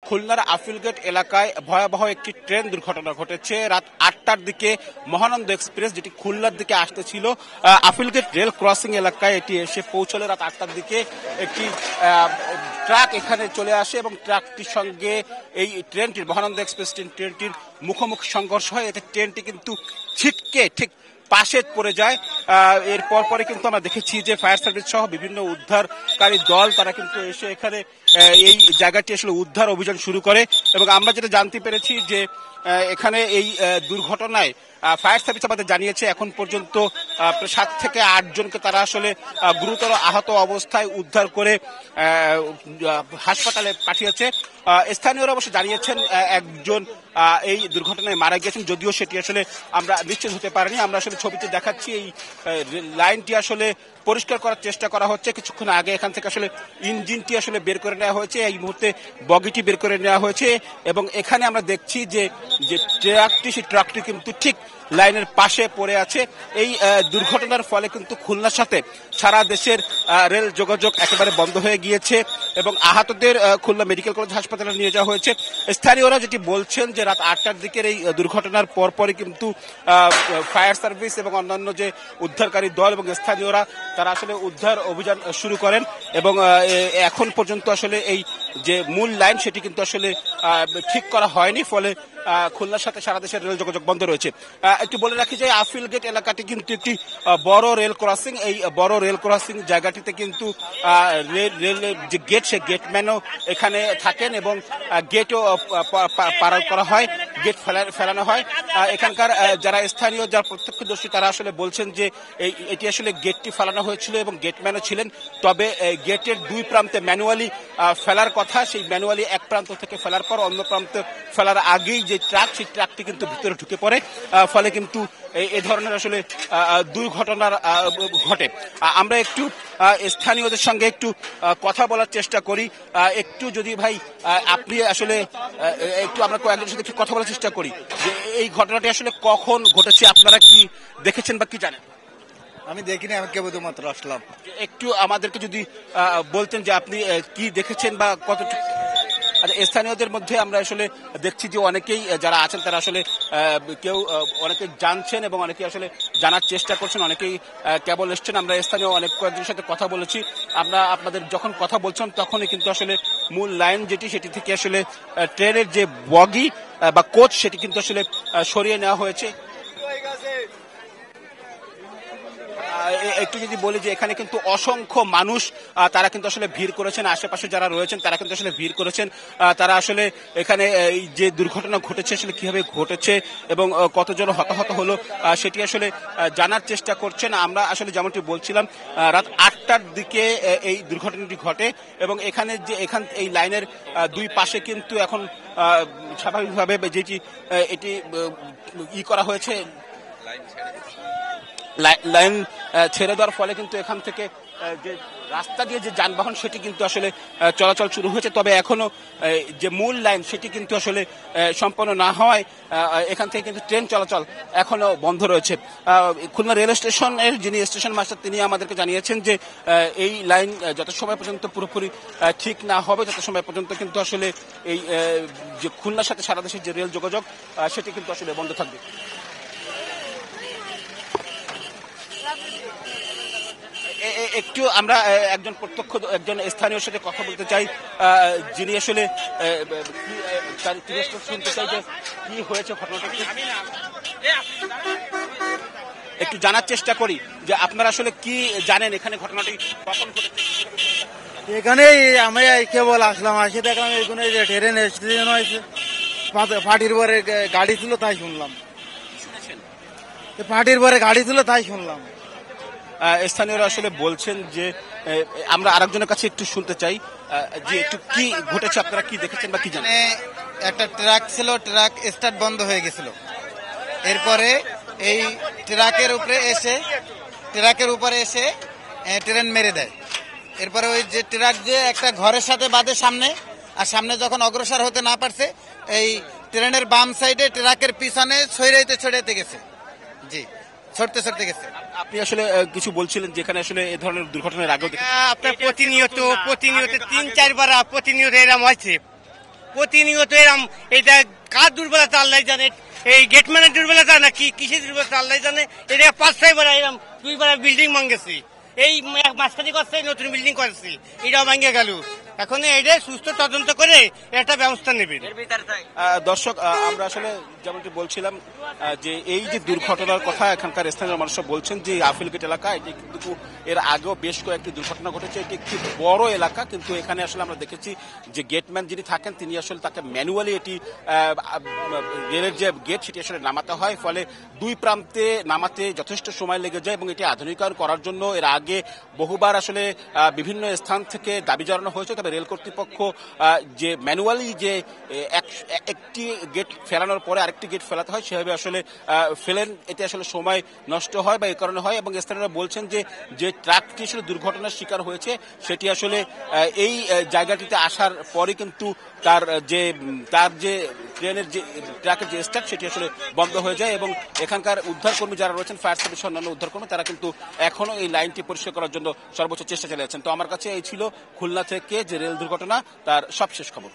খুলনার আফিলগেট এলাকায় ভয়াবহ একটি ট্রেন দুর্ঘটনা ঘটেছে রাত 8টার দিকে। মহানন্দ এক্সপ্রেস যেটি খুলনার দিকে আসতেছিল আফিলগেট রেল ক্রসিং এলাকায় এটি এসে পৌঁছলে রাত 8টার দিকে। একটি ট্রাক এখানে চলে আসে এবং ট্রাকটির সঙ্গে এই ট্রেনটির মহানন্দ এক্সপ্রেস ট্রেনটির মুখোমুখি সংঘর্ষ হয়। এতে ট্রেনটি কিন্তু ছিটকে ঠিক পাশে পড়ে যায়। এর পরে কিন্তু আমরা দেখেছি যে ফায়ার সার্ভিস সহ বিভিন্ন উদ্ধারকারী দল তারা কিন্তু এসে এখানে এই জায়গাটি আসলে উদ্ধার অভিযান শুরু করে। এবং আমরা যেটা জানতে পেরেছি যে এখানে এই দুর্ঘটনায় ফায়ার সার্ভিস আমাদের জানিয়েছে এখন পর্যন্ত 7 থেকে 8 জনকে তারা আসলে গুরুতর আহত অবস্থায় উদ্ধার করে হাসপাতালে পাঠিয়েছে। স্থানীয়রা অবশ্য জানিয়েছেন একজন এই দুর্ঘটনায় মারা গিয়েছেন, যদিও সেটি আসলে আমরা নিশ্চিত হতে পারিনি। আমরা আসলে ছবিতে দেখাচ্ছি এই লাইনটি আসলে পরিষ্কার করার চেষ্টা করা হচ্ছে। কিছুক্ষণ আগে এখান থেকে আসলে ইঞ্জিনটি আসলে বের করে নেওয়া হয়েছে, এই মুহূর্তে বগিটি বের করে নেওয়া হয়েছে এবং এখানে আমরা দেখছি যে ট্রাকটি সেই ট্রাকটি কিন্তু ঠিক লাইনের পাশে পড়ে আছে। এই দুর্ঘটনার ফলে কিন্তু খুলনার সাথে সারা দেশের রেল যোগাযোগ একেবারে বন্ধ হয়ে গিয়েছে এবং আহতদের খুলনা মেডিকেল কলেজ হাসপাতালে নিয়ে যাওয়া হয়েছে। স্থানীয়রা যেটি বলছেন যে রাত 8টার দিকের এই দুর্ঘটনার পরপরই কিন্তু ফায়ার সার্ভিস এবং অন্যান্য যে উদ্ধারকারী দল এবং স্থানীয়রা তারা আসলে উদ্ধার অভিযান শুরু করেন এবং এখন পর্যন্ত আসলে এই যে মূল লাইন সেটি কিন্তু আসলে ঠিক করা হয়নি, ফলে খুলনার সাথে সারা দেশের রেল যোগাযোগ বন্ধ রয়েছে। একটু বলে রাখি যে আফিলগেট এলাকাটি কিন্তু একটি বড় রেল ক্রসিং। এই বড় রেল ক্রসিং জায়গাটিতে কিন্তু রেলের যে গেট সে গেটম্যানও এখানে থাকেন এবং গেটও পার করা হয়, গেট ফেলানো হয়। এখানকার যারা স্থানীয় যারা প্রত্যক্ষদর্শী তারা আসলে বলছেন যে এটি আসলে গেটটি ফেলানো হয়েছিল এবং গেটম্যানও ছিলেন, তবে গেটের দুই প্রান্তে ম্যানুয়ালি ফেলার কথা, সেই ম্যানুয়ালি এক প্রান্ত থেকে ফেলার পর অন্য প্রান্তে ফেলার আগেই যে ট্রাক সেই ট্রাকটি কিন্তু ভিতরে ঢুকে পড়ে, ফলে কিন্তু এই ধরনের আসলে দুর্ঘটনার ঘটে। আমরা একটু স্থানীয়দের সঙ্গে একটু কথা বলার চেষ্টা করি। একটু যদি ভাই আপনি আসলে একটু আমরা কয়েকজনের সাথে একটু কথা বলার চেষ্টা করি যে এই ঘটনাটি আসলে কখন ঘটেছে, আপনারা কি দেখেছেন বা কি জানেন? আমি দেখিনি, আমি কেবলমাত্র আসলাম। একটু আমাদেরকে যদি বলতেন যে আপনি কি দেখেছেন বা কতটুকু। আচ্ছা, স্থানীয়দের মধ্যে আমরা আসলে দেখছি যে অনেকেই যারা আছেন তারা আসলে কেউ অনেকে জানছেন এবং অনেকে আসলে জানার চেষ্টা করছেন, অনেকেই কেবল এসছেন। আমরা স্থানীয় অনেক কয়েকজনের সাথে কথা বলেছি। আমরা আপনাদের যখন কথা বলছেন তখনই কিন্তু আসলে মূল লাইন যেটি সেটি থেকে আসলে ট্রেনের যে বগি বা কোচ সেটি কিন্তু আসলে সরিয়ে নেওয়া হয়েছে। একটু যদি বলি যে এখানে কিন্তু অসংখ্য মানুষ তারা কিন্তু আসলে ভিড় করেছেন, আশেপাশে যারা রয়েছেন তারা কিন্তু আসলে ভিড় করেছেন। তারা আসলে এখানে এই যে দুর্ঘটনা ঘটেছে আসলে কিভাবে ঘটেছে এবং কতজন হতাহত হলো সেটি আসলে জানার চেষ্টা করছেন। আমরা আসলে যেমনটি বলছিলাম রাত 8টার দিকে এই দুর্ঘটনাটি ঘটে এবং এখানে যে এই লাইনের দুই পাশে কিন্তু এখন স্বাভাবিকভাবে যেটি এটি করা হয়েছে, লাইন ছেড়ে দেওয়ার ফলে কিন্তু এখান থেকে যে রাস্তা দিয়ে যে যানবাহন সেটি কিন্তু আসলে চলাচল শুরু হয়েছে। তবে এখনো যে মূল লাইন সেটি কিন্তু আসলে সম্পন্ন না হওয়ায় এখান থেকে কিন্তু ট্রেন চলাচল এখনো বন্ধ রয়েছে। খুলনা রেল স্টেশনের যিনি স্টেশন মাস্টার তিনি আমাদেরকে জানিয়েছেন যে এই লাইন যত সময় পর্যন্ত পুরোপুরি ঠিক না হবে তত সময় পর্যন্ত কিন্তু আসলে এই যে খুলনার সাথে সারা দেশের যে রেল যোগাযোগ সেটি কিন্তু আসলে বন্ধ থাকবে। একটু আমরা একজন স্থানীয় সাথে কথা বলতে চাই, যিনি আসলে শুনতে চাই যে কি হয়েছে ঘটনাটা, একটু জানার চেষ্টা করি যে আপনারা আসলে কি জানেন এখানে ঘটনাটি কখন ঘটেছে। এখানে আমি কেবল আসলাম, আসে দেখলাম এখানে যে ট্রেন স্টেশন হয়েছে, পার্টির পরে গাড়ি ছিল তাই শুনলাম। পার্টির পরে গাড়ি ছিল তাই শুনলাম। স্থানীয়রা আসলে বলছেন যে আমরা আরেকজনের কাছে একটু শুনতে চাই যে একটু কি ঘটেছে, আপনারা কি দেখেছেন বা কি জানেন। একটা ট্রাক ছিল, ট্রাক স্টার্ট বন্ধ হয়ে গেছিল, এরপরে এই ট্রাকের উপরে এসে ট্রেন মেরে দেয়। এরপরে ওই যে ট্রাক যে একটা ঘরের সাথে বাঁধে সামনে, আর সামনে যখন অগ্রসর হতে না পারছে এই ট্রেনের বাম সাইডে ট্রাকের পিছনে ছড়াইতে গেছে। জি, ছড়তে গেছে। আপনি আসলে কিছু বলছিলেন যেখানে আসলে এই ধরনের দুর্ঘটনার আগেও আপনার প্রতিনিয়ত 3-4 বার প্রতিনিয়ত এরকম হয়েছে। প্রতিনিয়ত এরম এটা কার দুর্বলতা আল্লাহ জানে, এই গেটম্যানের দুর্বলতা না কি কিসের দুর্বলতা আল্লাহ জানে। এটা 5-6 বার এরম 2 বার বিল্ডিং ভাঙেছি, এই মাঝখানে করছে নতুন বিল্ডিং করেছি, এটাও ভাঙে গেল। এখন এটা সুস্থ তদন্ত করে একটা ব্যবস্থা নেবেন। দর্শক, আমরা আসলে যেমনটি বলছিলাম যে এই যে দুর্ঘটনার কথা এখানকার স্থানীয় মানুষরা বলছেন যে আফিল গেট এলাকা, এটি কিন্তু এর আগেও বেশ কয়েকটি দুর্ঘটনা ঘটেছে। এটি একটি বড় এলাকা, কিন্তু এখানে আসলে আমরা দেখেছি যে গেটম্যান যিনি থাকেন তিনি আসলে তাকে ম্যানুয়ালি এটি রেলের যে গেট সেটি আসলে নামাতে হয়, ফলে দুই প্রান্তে নামাতে যথেষ্ট সময় লেগে যায় এবং এটি আধুনিকায়ন করার জন্য এর আগে বহুবার আসলে বিভিন্ন স্থান থেকে দাবি জানানো হয়েছে। তবে রেল কর্তৃপক্ষ যে ম্যানুয়ালি যে একটি গেট ফেলানোর পরে আরেকটি গেট ফেলাতে হয় সেভাবে আসলে ফেলেন, এতে আসলে সময় নষ্ট হয় বা এই কারণে হয়। এবং স্থানীয়রা বলছেন যে ট্রাকটি আসলে দুর্ঘটনার শিকার হয়েছে সেটি আসলে এই জায়গাটিতে আসার পরে কিন্তু তার যে ট্রেনের যে ট্রাকের যে স্টার্ট সেটি আসলে বন্ধ হয়ে যায় এবং এখানকার উদ্ধারকর্মী যারা রয়েছেন, ফায়ার সার্ভিস অন্যান্য উদ্ধারকর্মী, তারা কিন্তু এখনো এই লাইনটি পরিষ্কার করার জন্য সর্বোচ্চ চেষ্টা চালিয়ে যাচ্ছেন। তো আমার কাছে এই ছিল খুলনা থেকে যে রেল দুর্ঘটনা তার সবশেষ খবর।